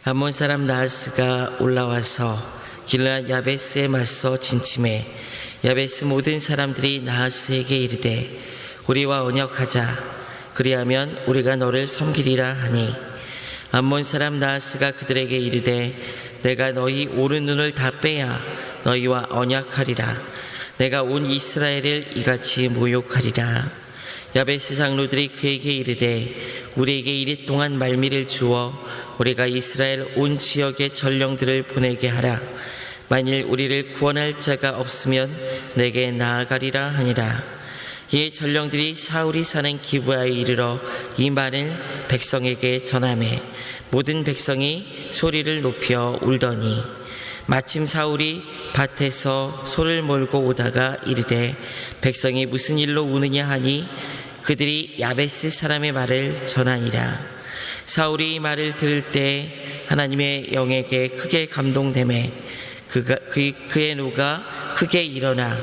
암몬 사람 나하스가 올라와서 길르앗 야베스에 맞서 진침해 야베스 모든 사람들이 나하스에게 이르되 우리와 언약하자. 그리하면 우리가 너를 섬기리라 하니 암몬 사람 나하스가 그들에게 이르되 내가 너희 오른 눈을 다 빼야 너희와 언약하리라. 내가 온 이스라엘을 이같이 모욕하리라. 야베스 장로들이 그에게 이르되 우리에게 이랫동안 말미를 주어 우리가 이스라엘 온 지역의 전령들을 보내게 하라. 만일 우리를 구원할 자가 없으면 내게 나아가리라 하니라. 이에 전령들이 사울이 사는 기브아에 이르러 이 말을 백성에게 전하매 모든 백성이 소리를 높여 울더니 마침 사울이 밭에서 소를 몰고 오다가 이르되 백성이 무슨 일로 우느냐 하니 그들이 야베스 사람의 말을 전하니라. 사울이 이 말을 들을 때 하나님의 영에게 크게 감동되매 그의 노가 크게 일어나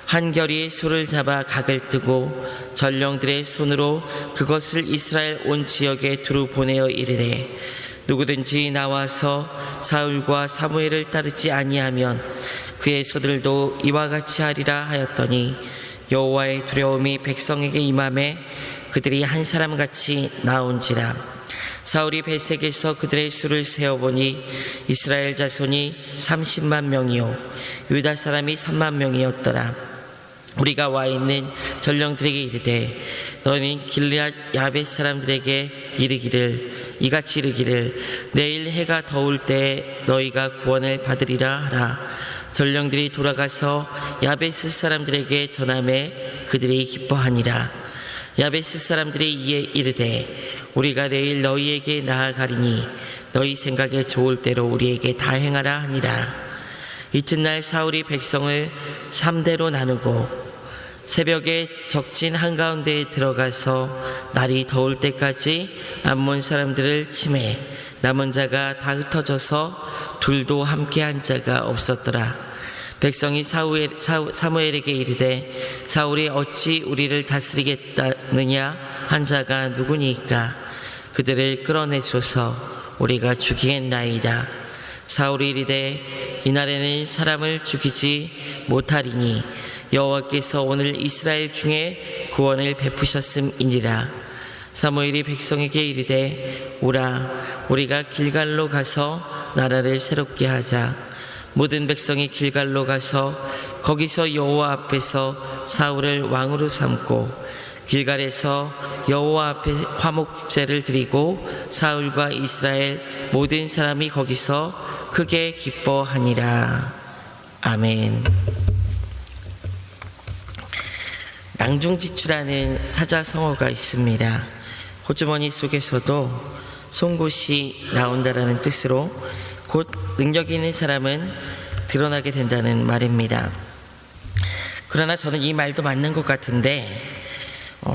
한결이 소를 잡아 각을 뜨고 전령들의 손으로 그것을 이스라엘 온 지역에 두루 보내어 이르되 누구든지 나와서 사울과 사무엘을 따르지 아니하면 그의 소들도 이와 같이 하리라 하였더니 여호와의 두려움이 백성에게 임하매 그들이 한 사람같이 나온지라. 사울이 벳색에서 그들의 수를 세어보니 이스라엘 자손이 30만 명이요 유다 사람이 3만 명이었더라. 우리가 와 있는 전령들에게 이르되 너희는 길르앗 야베스 사람들에게 이같이 이르기를 내일 해가 더울 때 너희가 구원을 받으리라 하라. 전령들이 돌아가서 야베스 사람들에게 전하매 그들이 기뻐하니라. 야베스 사람들이 이에 이르되 우리가 내일 너희에게 나아가리니 너희 생각에 좋을 대로 우리에게 다 행하라 하니라. 이튿날 사울이 백성을 3대로 나누고 새벽에 적진 한가운데에 들어가서 날이 더울 때까지 암몬 사람들을 치매 남은 자가 다 흩어져서 둘도 함께한 자가 없었더라. 백성이 사무엘에게 이르되 사울이 어찌 우리를 다스리겠다느냐 한 자가 누구니까 그들을 끌어내소서 우리가 죽이겠나이다. 사울이 이르되 이날에는 사람을 죽이지 못하리니 여호와께서 오늘 이스라엘 중에 구원을 베푸셨음이니라. 사무엘이 백성에게 이르되 오라 우리가 길갈로 가서 나라를 새롭게 하자. 모든 백성이 길갈로 가서 거기서 여호와 앞에서 사울을 왕으로 삼고 길갈에서 여호와 앞에 화목제를 드리고 사울과 이스라엘 모든 사람이 거기서 크게 기뻐하니라. 아멘. 낭중지추라는 사자성어가 있습니다. 호주머니 속에서도 송곳이 나온다라는 뜻으로 곧 능력 있는 사람은 드러나게 된다는 말입니다. 그러나 저는 이 말도 맞는 것 같은데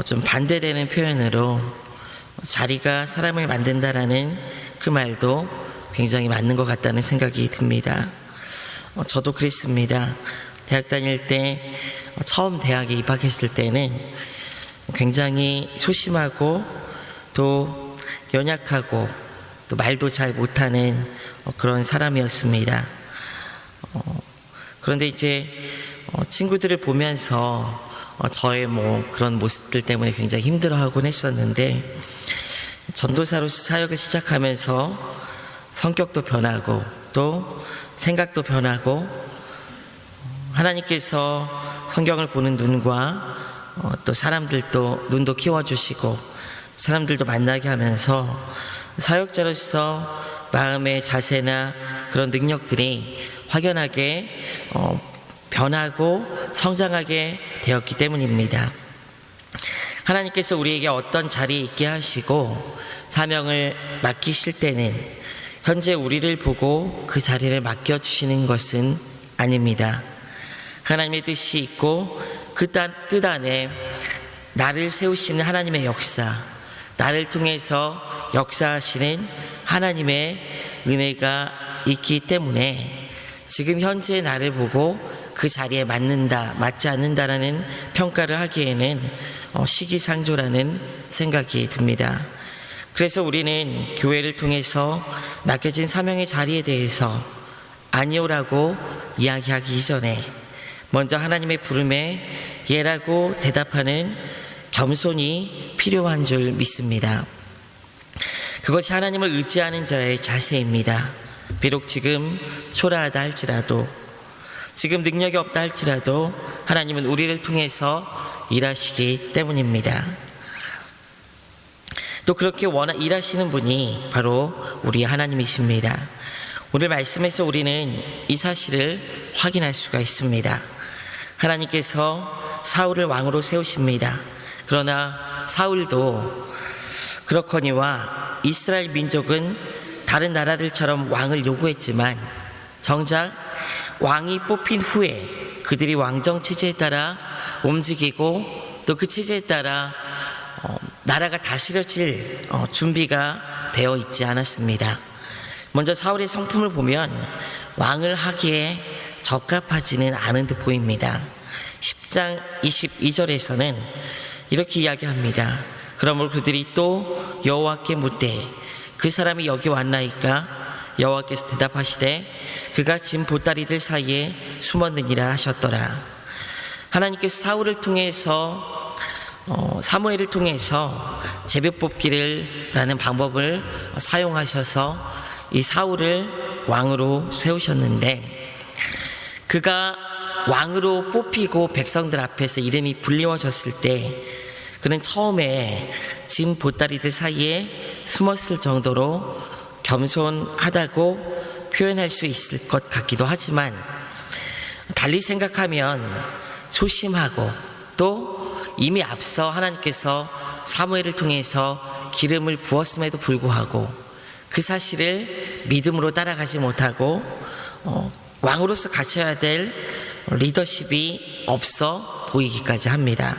좀 반대되는 표현으로 자리가 사람을 만든다라는 그 말도 굉장히 맞는 것 같다는 생각이 듭니다. 저도 그랬습니다. 대학 다닐 때 처음 대학에 입학했을 때는 굉장히 소심하고 또 연약하고 또 말도 잘 못하는 그런 사람이었습니다. 그런데 이제 친구들을 보면서 저의 그런 모습들 때문에 굉장히 힘들어하곤 했었는데 전도사로서 사역을 시작하면서 성격도 변하고 또 생각도 변하고 하나님께서 성경을 보는 눈과 또 사람들도 눈도 키워주시고 사람들도 만나게 하면서 사역자로서 마음의 자세나 그런 능력들이 확연하게 변하고 성장하게 되었기 때문입니다. 하나님께서 우리에게 어떤 자리에 있게 하시고 사명을 맡기실 때는 현재 우리를 보고 그 자리를 맡겨주시는 것은 아닙니다. 하나님의 뜻이 있고 그 뜻 안에 나를 세우시는 하나님의 역사, 나를 통해서 역사하시는 하나님의 은혜가 있기 때문에 지금 현재 나를 보고 그 자리에 맞는다, 맞지 않는다라는 평가를 하기에는 시기상조라는 생각이 듭니다. 그래서 우리는 교회를 통해서 맡겨진 사명의 자리에 대해서 아니오라고 이야기하기 이전에 먼저 하나님의 부름에 예라고 대답하는 겸손이 필요한 줄 믿습니다. 그것이 하나님을 의지하는 자의 자세입니다. 비록 지금 초라하다 할지라도, 지금 능력이 없다 할지라도 하나님은 우리를 통해서 일하시기 때문입니다. 또 그렇게 일하시는 분이 바로 우리 하나님이십니다. 오늘 말씀에서 우리는 이 사실을 확인할 수가 있습니다. 하나님께서 사울을 왕으로 세우십니다. 그러나 사울도 그렇거니와 이스라엘 민족은 다른 나라들처럼 왕을 요구했지만 정작 왕이 뽑힌 후에 그들이 왕정 체제에 따라 움직이고 또 그 체제에 따라 나라가 다스려질 준비가 되어 있지 않았습니다. 먼저 사울의 성품을 보면 왕을 하기에 적합하지는 않은 듯 보입니다. 10장 22절에서는 이렇게 이야기합니다. 그러므로 그들이 또 여호와께 묻되 그 사람이 여기 왔나이까? 여호와께서 대답하시되 그가 짐 보따리들 사이에 숨었느니라 하셨더라. 하나님께서 사울을 통해서 사무엘을 통해서 제비 뽑기라는 방법을 사용하셔서 이 사울을 왕으로 세우셨는데, 그가 왕으로 뽑히고 백성들 앞에서 이름이 불리워졌을 때 그는 처음에 짐 보따리들 사이에 숨었을 정도로 겸손하다고 표현할 수 있을 것 같기도 하지만, 달리 생각하면 소심하고 또 이미 앞서 하나님께서 사무엘을 통해서 기름을 부었음에도 불구하고 그 사실을 믿음으로 따라가지 못하고 왕으로서 갖춰야 될 리더십이 없어 보이기까지 합니다.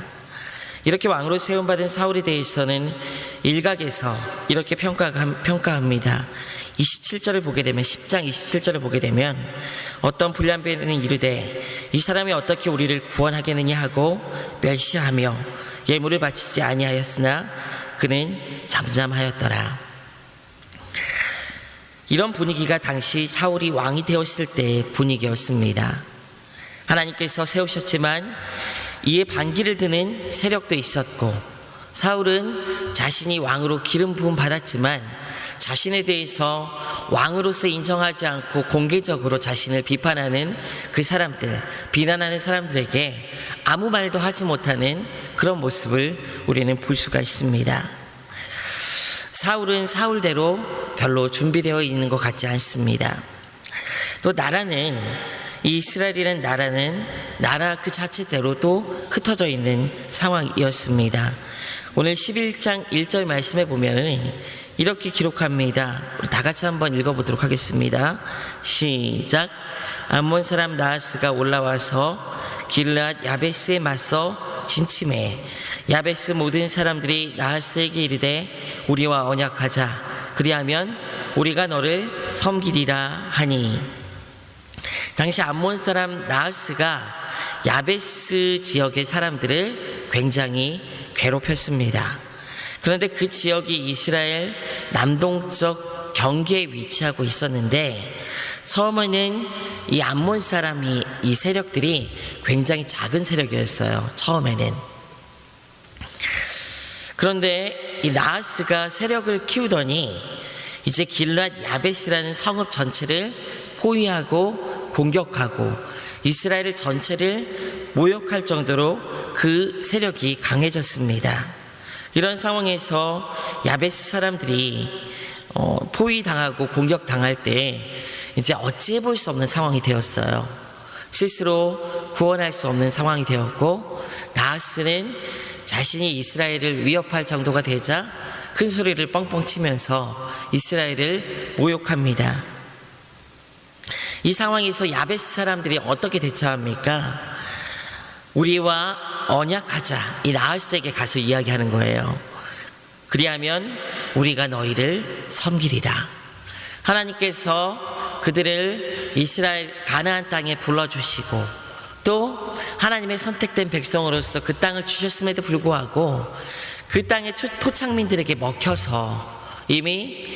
이렇게 왕으로 세움받은 사울에 대해서는 일각에서 이렇게 평가합니다. 27절을 보게 되면, 10장 27절을 보게 되면 어떤 불량배는 이르되 이 사람이 어떻게 우리를 구원하겠느냐 하고 멸시하며 예물을 바치지 아니하였으나 그는 잠잠하였더라. 이런 분위기가 당시 사울이 왕이 되었을 때의 분위기였습니다. 하나님께서 세우셨지만 이에 반기를 드는 세력도 있었고, 사울은 자신이 왕으로 기름 부음 받았지만 자신에 대해서 왕으로서 인정하지 않고 공개적으로 자신을 비판하는 그 사람들, 비난하는 사람들에게 아무 말도 하지 못하는 그런 모습을 우리는 볼 수가 있습니다. 사울은 사울대로 별로 준비되어 있는 것 같지 않습니다. 또 이 이스라엘이라는 나라는 나라 그 자체대로도 흩어져 있는 상황이었습니다. 오늘 11장 1절 말씀에 보면은 이렇게 기록합니다. 우리 다 같이 한번 읽어보도록 하겠습니다. 시작. 암몬 사람 나하스가 올라와서 길르앗 야베스에 맞서 진침해 야베스 모든 사람들이 나하스에게 이르되 우리와 언약하자. 그리하면 우리가 너를 섬기리라 하니. 당시 암몬 사람 나하스가 야베스 지역의 사람들을 굉장히 괴롭혔습니다. 그런데 그 지역이 이스라엘 남동쪽 경계에 위치하고 있었는데, 처음에는 이 암몬 사람이, 이 세력들이 굉장히 작은 세력이었어요. 처음에는. 그런데 이 나하스가 세력을 키우더니 이제 길르앗 야베스라는 성읍 전체를 포위하고 공격하고 이스라엘 전체를 모욕할 정도로 그 세력이 강해졌습니다. 이런 상황에서 야베스 사람들이 포위당하고 공격당할 때 이제 어찌해 볼 수 없는 상황이 되었어요. 스스로 구원할 수 없는 상황이 되었고, 나하스는 자신이 이스라엘을 위협할 정도가 되자 큰 소리를 뻥뻥 치면서 이스라엘을 모욕합니다. 이 상황에서 야베스 사람들이 어떻게 대처합니까? 우리와 언약하자. 이 나하스에게 가서 이야기하는 거예요. 그리하면 우리가 너희를 섬기리라. 하나님께서 그들을 이스라엘 가나안 땅에 불러주시고 또 하나님의 선택된 백성으로서 그 땅을 주셨음에도 불구하고 그 땅의 토착민들에게 먹혀서 이미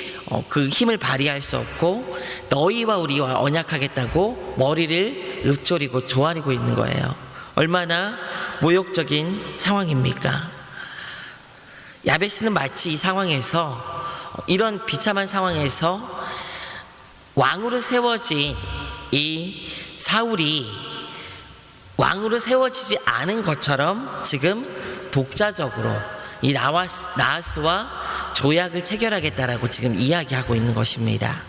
그 힘을 발휘할 수 없고 너희와 우리와 언약하겠다고 머리를 읊조리고 조아리고 있는 거예요. 얼마나 모욕적인 상황입니까? 야베스는 마치 이 상황에서, 이런 비참한 상황에서 왕으로 세워진 이 사울이 왕으로 세워지지 않은 것처럼 지금 독자적으로 이 나하스와 조약을 체결하겠다라고 지금 이야기하고 있는 것입니다.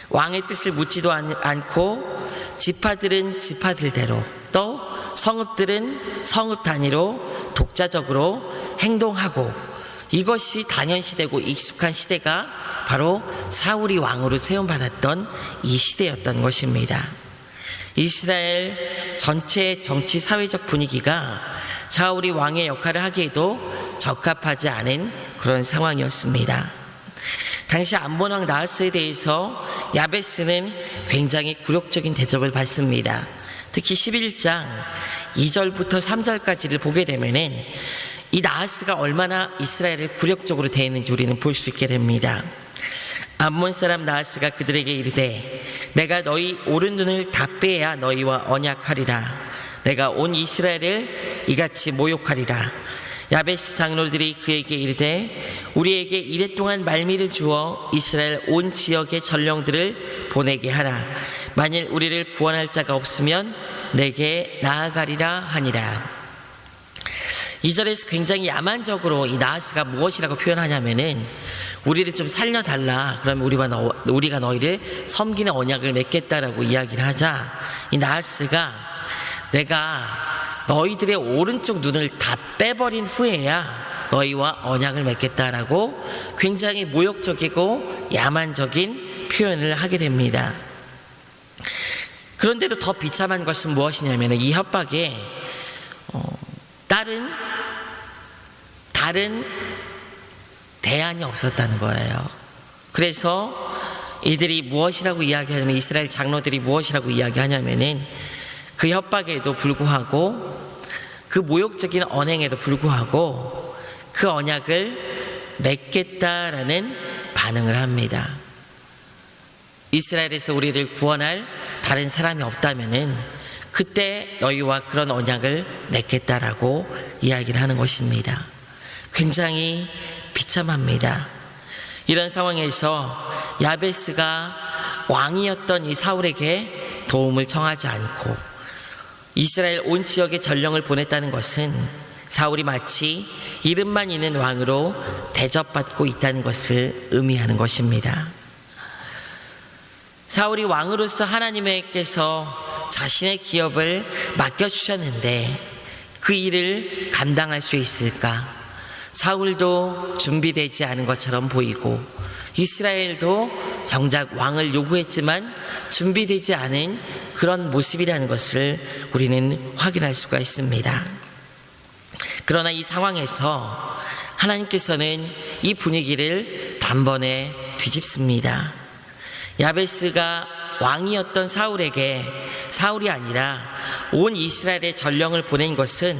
왕의 뜻을 묻지도 않고 지파들은 지파들대로, 또 성읍들은 성읍 단위로 독자적으로 행동하고, 이것이 당연시되고 익숙한 시대가 바로 사울이 왕으로 세움받았던 이 시대였던 것입니다. 이스라엘 전체의 정치 사회적 분위기가 사울이 왕의 역할을 하기에도 적합하지 않은 그런 상황이었습니다. 당시 암몬 왕 나하스에 대해서 야베스는 굉장히 굴욕적인 대접을 받습니다. 특히 11장 2절부터 3절까지를 보게 되면은 이 나하스가 얼마나 이스라엘을 굴욕적으로 대했는지 우리는 볼 수 있게 됩니다. 암몬 사람 나하스가 그들에게 이르되 내가 너희 오른 눈을 다 빼야 너희와 언약하리라. 내가 온 이스라엘을 이같이 모욕하리라. 야베스 장로들이 그에게 이르되 우리에게 이랫동안 말미를 주어 이스라엘 온 지역의 전령들을 보내게 하라. 만일 우리를 구원할 자가 없으면 내게 나아가리라 하니라. 2절에서 굉장히 야만적으로 이 나하스가 무엇이라고 표현하냐면은 우리를 좀 살려달라. 그러면 우리가 너희를 섬기는 언약을 맺겠다라고 이야기를 하자, 이 나하스가 내가 너희들의 오른쪽 눈을 다 빼버린 후에야 너희와 언약을 맺겠다라고 굉장히 모욕적이고 야만적인 표현을 하게 됩니다. 그런데도 더 비참한 것은 무엇이냐면 이 협박에 다른 대안이 없었다는 거예요. 그래서 이들이 무엇이라고 이야기하냐면, 이스라엘 장로들이 무엇이라고 이야기하냐면은 그 협박에도 불구하고, 그 모욕적인 언행에도 불구하고 그 언약을 맺겠다라는 반응을 합니다. 이스라엘에서 우리를 구원할 다른 사람이 없다면은 그때 너희와 그런 언약을 맺겠다라고 이야기를 하는 것입니다. 굉장히 비참합니다. 이런 상황에서 야베스가 왕이었던 이 사울에게 도움을 청하지 않고 이스라엘 온 지역에 전령을 보냈다는 것은 사울이 마치 이름만 있는 왕으로 대접받고 있다는 것을 의미하는 것입니다. 사울이 왕으로서 하나님께서 자신의 기업을 맡겨주셨는데 그 일을 감당할 수 있을까? 사울도 준비되지 않은 것처럼 보이고 이스라엘도 정작 왕을 요구했지만 준비되지 않은 그런 모습이라는 것을 우리는 확인할 수가 있습니다. 그러나 이 상황에서 하나님께서는 이 분위기를 단번에 뒤집습니다. 야베스가 왕이었던 사울에게 사울이 아니라 온 이스라엘의 전령을 보낸 것은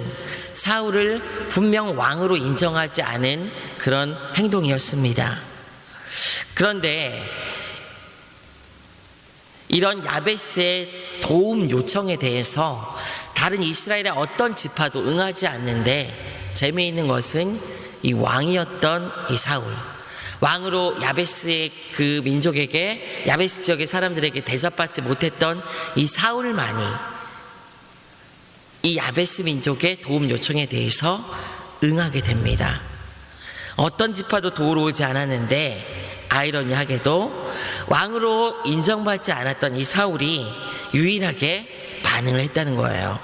사울을 분명 왕으로 인정하지 않은 그런 행동이었습니다. 그런데 이런 야베스의 도움 요청에 대해서 다른 이스라엘의 어떤 지파도 응하지 않는데, 재미있는 것은 이 왕이었던 이 사울, 왕으로 야베스의 그 민족에게, 야베스 지역의 사람들에게 대접받지 못했던 이 사울만이 이 야베스 민족의 도움 요청에 대해서 응하게 됩니다. 어떤 지파도 도우러 오지 않았는데 아이러니하게도 왕으로 인정받지 않았던 이 사울이 유일하게 반응을 했다는 거예요.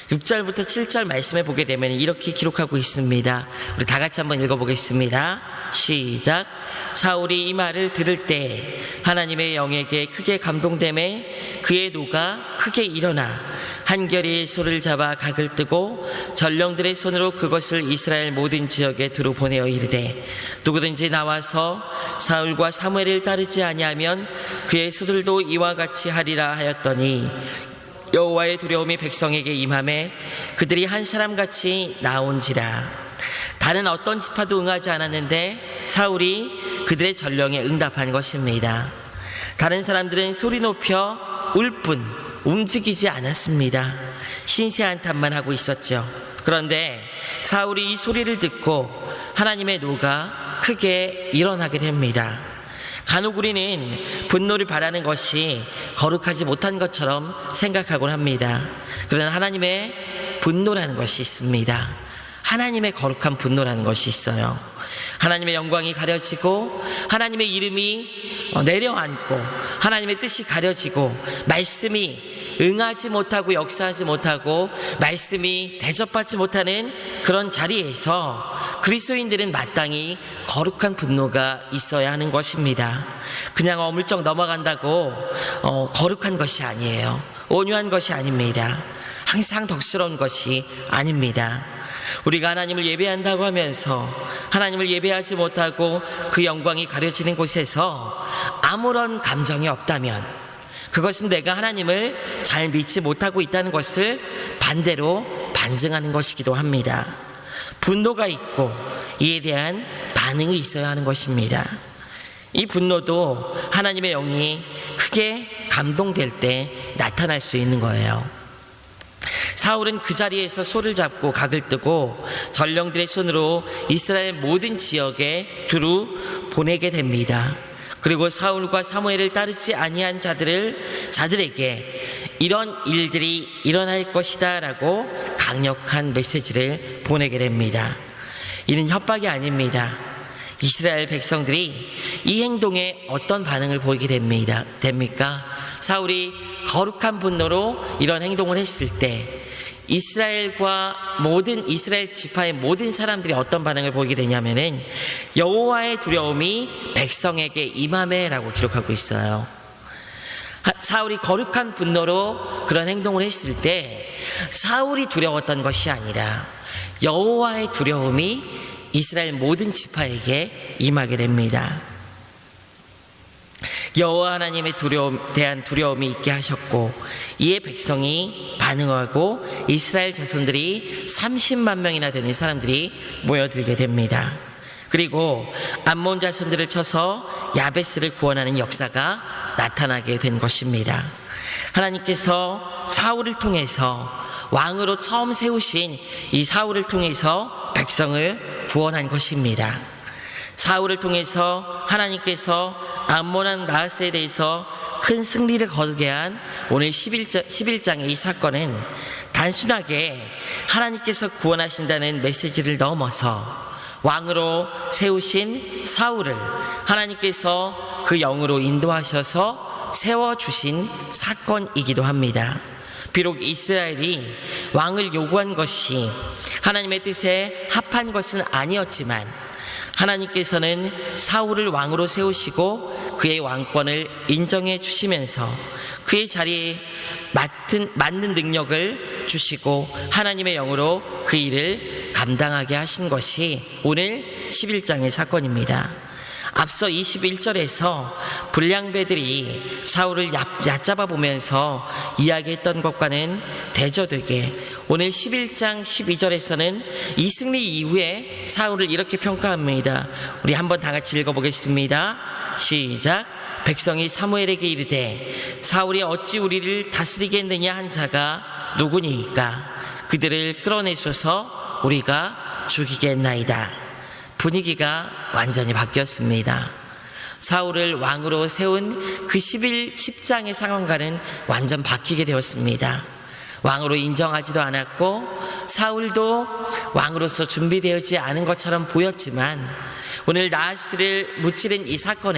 6절부터 7절 말씀에 보게 되면 이렇게 기록하고 있습니다. 우리 다 같이 한번 읽어보겠습니다. 시작. 사울이 이 말을 들을 때 하나님의 영에게 크게 감동되매 그의 노가 크게 일어나 한결이 소를 잡아 각을 뜨고 전령들의 손으로 그것을 이스라엘 모든 지역에 두루 보내어 이르되 누구든지 나와서 사울과 사무엘을 따르지 아니하면 그의 소들도 이와 같이 하리라 하였더니 여호와의 두려움이 백성에게 임하매 그들이 한 사람같이 나온지라. 다른 어떤 지파도 응하지 않았는데 사울이 그들의 전령에 응답한 것입니다. 다른 사람들은 소리 높여 울 뿐 움직이지 않았습니다. 신세 한탄만 하고 있었죠. 그런데 사울이 이 소리를 듣고 하나님의 노가 크게 일어나게 됩니다. 간혹 우리는 분노를 바라는 것이 거룩하지 못한 것처럼 생각하곤 합니다. 그러나 하나님의 분노라는 것이 있습니다. 하나님의 거룩한 분노라는 것이 있어요. 하나님의 영광이 가려지고 하나님의 이름이 내려앉고 하나님의 뜻이 가려지고 말씀이 응하지 못하고 역사하지 못하고 말씀이 대접받지 못하는 그런 자리에서 그리스도인들은 마땅히 거룩한 분노가 있어야 하는 것입니다. 그냥 어물쩍 넘어간다고 거룩한 것이 아니에요. 온유한 것이 아닙니다. 항상 덕스러운 것이 아닙니다. 우리가 하나님을 예배한다고 하면서 하나님을 예배하지 못하고 그 영광이 가려지는 곳에서 아무런 감정이 없다면 그것은 내가 하나님을 잘 믿지 못하고 있다는 것을 반대로 반증하는 것이기도 합니다. 분노가 있고 이에 대한 반응이 있어야 하는 것입니다. 이 분노도 하나님의 영이 크게 감동될 때 나타날 수 있는 거예요. 사울은 그 자리에서 소를 잡고 각을 뜨고 전령들의 손으로 이스라엘 모든 지역에 두루 보내게 됩니다. 그리고 사울과 사무엘을 따르지 아니한 자들에게 이런 일들이 일어날 것이다 라고 강력한 메시지를 보내게 됩니다. 이는 협박이 아닙니다. 이스라엘 백성들이 이 행동에 어떤 반응을 보이게 됩니까? 사울이 거룩한 분노로 이런 행동을 했을 때 이스라엘과 모든 이스라엘 지파의 모든 사람들이 어떤 반응을 보이게 되냐면은 여호와의 두려움이 백성에게 임하매라고 기록하고 있어요. 사울이 거룩한 분노로 그런 행동을 했을 때 사울이 두려웠던 것이 아니라 여호와의 두려움이 이스라엘 모든 지파에게 임하게 됩니다. 여호와 하나님의 대한 두려움이 있게 하셨고 이에 백성이 반응하고 이스라엘 자손들이 30만 명이나 되는 사람들이 모여들게 됩니다. 그리고 암몬 자손들을 쳐서 야베스를 구원하는 역사가 나타나게 된 것입니다. 하나님께서 사울을 통해서 왕으로 처음 세우신 이 사울을 통해서 백성을 구원한 것입니다. 사울을 통해서 하나님께서 암몬 나하스에 대해서 큰 승리를 거두게 한 오늘 11장의 이 사건은 단순하게 하나님께서 구원하신다는 메시지를 넘어서 왕으로 세우신 사울을 하나님께서 그 영으로 인도하셔서 세워주신 사건이기도 합니다. 비록 이스라엘이 왕을 요구한 것이 하나님의 뜻에 합한 것은 아니었지만 하나님께서는 사울을 왕으로 세우시고 그의 왕권을 인정해 주시면서 그의 자리에 맞는 능력을 주시고 하나님의 영으로 그 일을 감당하게 하신 것이 오늘 11장의 사건입니다. 앞서 21절에서 불량배들이 사울을 얕잡아 보면서 이야기했던 것과는 대조되게 오늘 11장 12절에서는 이 승리 이후에 사울을 이렇게 평가합니다. 우리 한번 다 같이 읽어보겠습니다. 시작. 백성이 사무엘에게 이르되 사울이 어찌 우리를 다스리겠느냐 한 자가 누구니이까 그들을 끌어내소서 우리가 죽이겠나이다. 분위기가 완전히 바뀌었습니다. 사울을 왕으로 세운 그 10장의 상황과는 완전 바뀌게 되었습니다. 왕으로 인정하지도 않았고 사울도 왕으로서 준비되어지지 않은 것처럼 보였지만 오늘 나하스를 무찌른 이 사건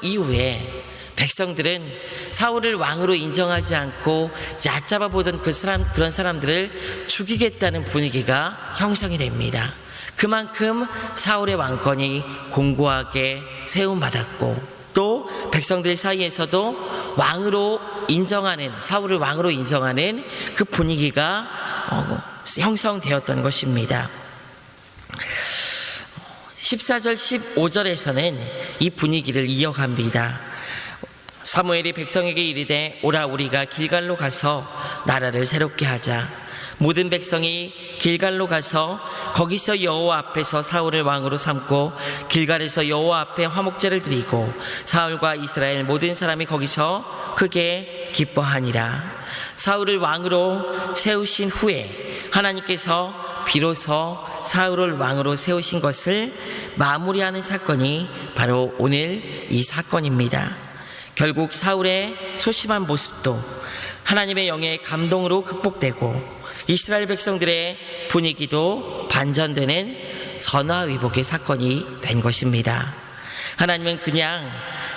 이후에 백성들은 사울을 왕으로 인정하지 않고 얕잡아 보던 그런 사람들을 죽이겠다는 분위기가 형성이 됩니다. 그만큼 사울의 왕권이 공고하게 세움받았고 또 백성들 사이에서도 사울을 왕으로 인정하는 그 분위기가 형성되었던 것입니다. 14절 15절에서는 이 분위기를 이어갑니다. 사무엘이 백성에게 이르되 오라 우리가 길갈로 가서 나라를 새롭게 하자. 모든 백성이 길갈로 가서 거기서 여호와 앞에서 사울을 왕으로 삼고 길갈에서 여호와 앞에 화목제를 드리고 사울과 이스라엘 모든 사람이 거기서 크게 기뻐하니라. 사울을 왕으로 세우신 후에 하나님께서 비로소 사울을 왕으로 세우신 것을 마무리하는 사건이 바로 오늘 이 사건입니다. 결국 사울의 소심한 모습도 하나님의 영의 감동으로 극복되고 이스라엘 백성들의 분위기도 반전되는 전화위복의 사건이 된 것입니다. 하나님은 그냥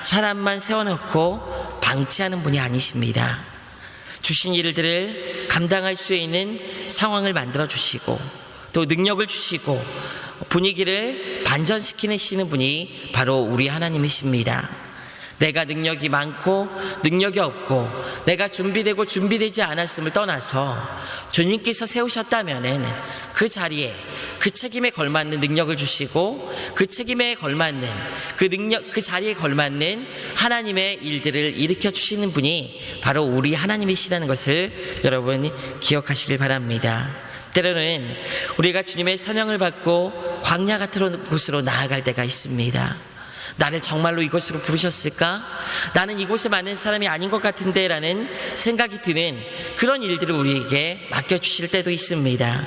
사람만 세워놓고 방치하는 분이 아니십니다. 주신 일들을 감당할 수 있는 상황을 만들어 주시고 또 능력을 주시고 분위기를 반전시키시는 분이 바로 우리 하나님이십니다. 내가 능력이 많고 능력이 없고 내가 준비되고 준비되지 않았음을 떠나서 주님께서 세우셨다면은 그 자리에 그 책임에 걸맞는 능력을 주시고 그 책임에 걸맞는 그 자리에 걸맞는 하나님의 일들을 일으켜 주시는 분이 바로 우리 하나님이시라는 것을 여러분 기억하시길 바랍니다. 때로는 우리가 주님의 사명을 받고 광야 같은 곳으로 나아갈 때가 있습니다. 나를 정말로 이곳으로 부르셨을까? 나는 이곳에 맞는 사람이 아닌 것 같은데 라는 생각이 드는 그런 일들을 우리에게 맡겨주실 때도 있습니다.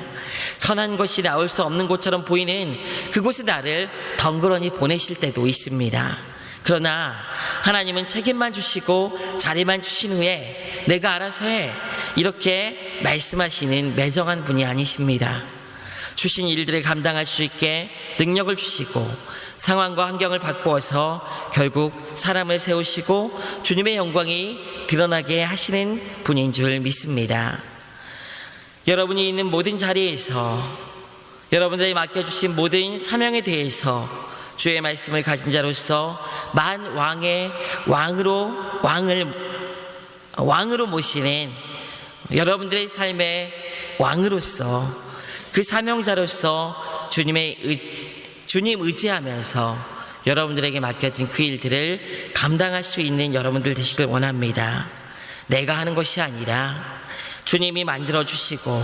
선한 것이 나올 수 없는 곳처럼 보이는 그곳에 나를 덩그러니 보내실 때도 있습니다. 그러나 하나님은 책임만 주시고 자리만 주신 후에 내가 알아서 해 이렇게 말씀하시는 매정한 분이 아니십니다. 주신 일들을 감당할 수 있게 능력을 주시고 상황과 환경을 바꾸어서 결국 사람을 세우시고 주님의 영광이 드러나게 하시는 분인 줄 믿습니다. 여러분이 있는 모든 자리에서 여러분들이 맡겨주신 모든 사명에 대해서 주의 말씀을 가진 자로서 만왕의 왕으로 모시는 여러분들의 삶의 왕으로서 그 사명자로서 주님 의지하면서 여러분들에게 맡겨진 그 일들을 감당할 수 있는 여러분들 되시길 원합니다. 내가 하는 것이 아니라 주님이 만들어 주시고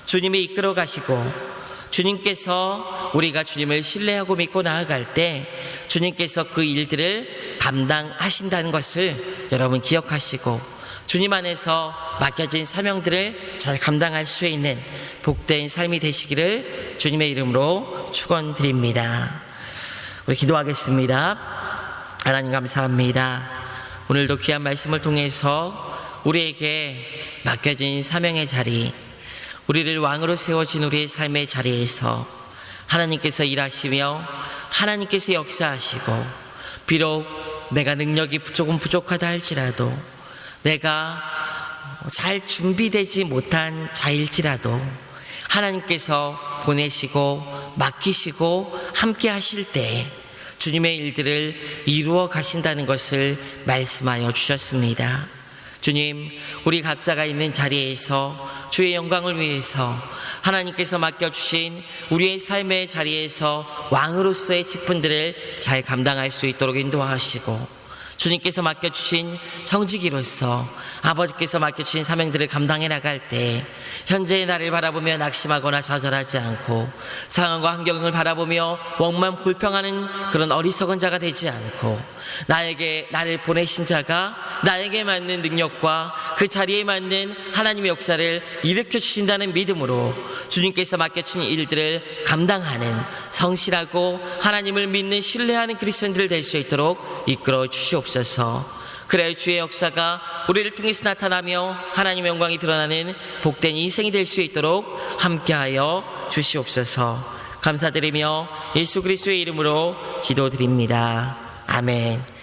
주님이 이끌어 가시고 주님께서 우리가 주님을 신뢰하고 믿고 나아갈 때 주님께서 그 일들을 감당하신다는 것을 여러분 기억하시고 주님 안에서 맡겨진 사명들을 잘 감당할 수 있는 복된 삶이 되시기를 주님의 이름으로 축원드립니다. 우리 기도하겠습니다. 하나님 감사합니다. 오늘도 귀한 말씀을 통해서 우리에게 맡겨진 사명의 자리, 우리를 왕으로 세워진 우리의 삶의 자리에서 하나님께서 일하시며 하나님께서 역사하시고 비록 내가 능력이 조금 부족하다 할지라도 내가 잘 준비되지 못한 자일지라도 하나님께서 보내시고 맡기시고 함께 하실 때 주님의 일들을 이루어 가신다는 것을 말씀하여 주셨습니다. 주님, 우리 각자가 있는 자리에서 주의 영광을 위해서 하나님께서 맡겨주신 우리의 삶의 자리에서 왕으로서의 직분들을 잘 감당할 수 있도록 인도하시고 주님께서 맡겨주신 청지기로서 아버지께서 맡겨주신 사명들을 감당해 나갈 때 현재의 나를 바라보며 낙심하거나 좌절하지 않고 상황과 환경을 바라보며 원만 불평하는 그런 어리석은 자가 되지 않고 나를 보내신 자가 나에게 맞는 능력과 그 자리에 맞는 하나님의 역사를 일으켜 주신다는 믿음으로 주님께서 맡겨주신 일들을 감당하는 성실하고 하나님을 믿는 신뢰하는 그리스도인들 될 수 있도록 이끌어 주시옵소서. 그래야 주의 역사가 우리를 통해서 나타나며 하나님의 영광이 드러나는 복된 인생이 될 수 있도록 함께하여 주시옵소서. 감사드리며 예수 그리스도의 이름으로 기도드립니다. 아멘.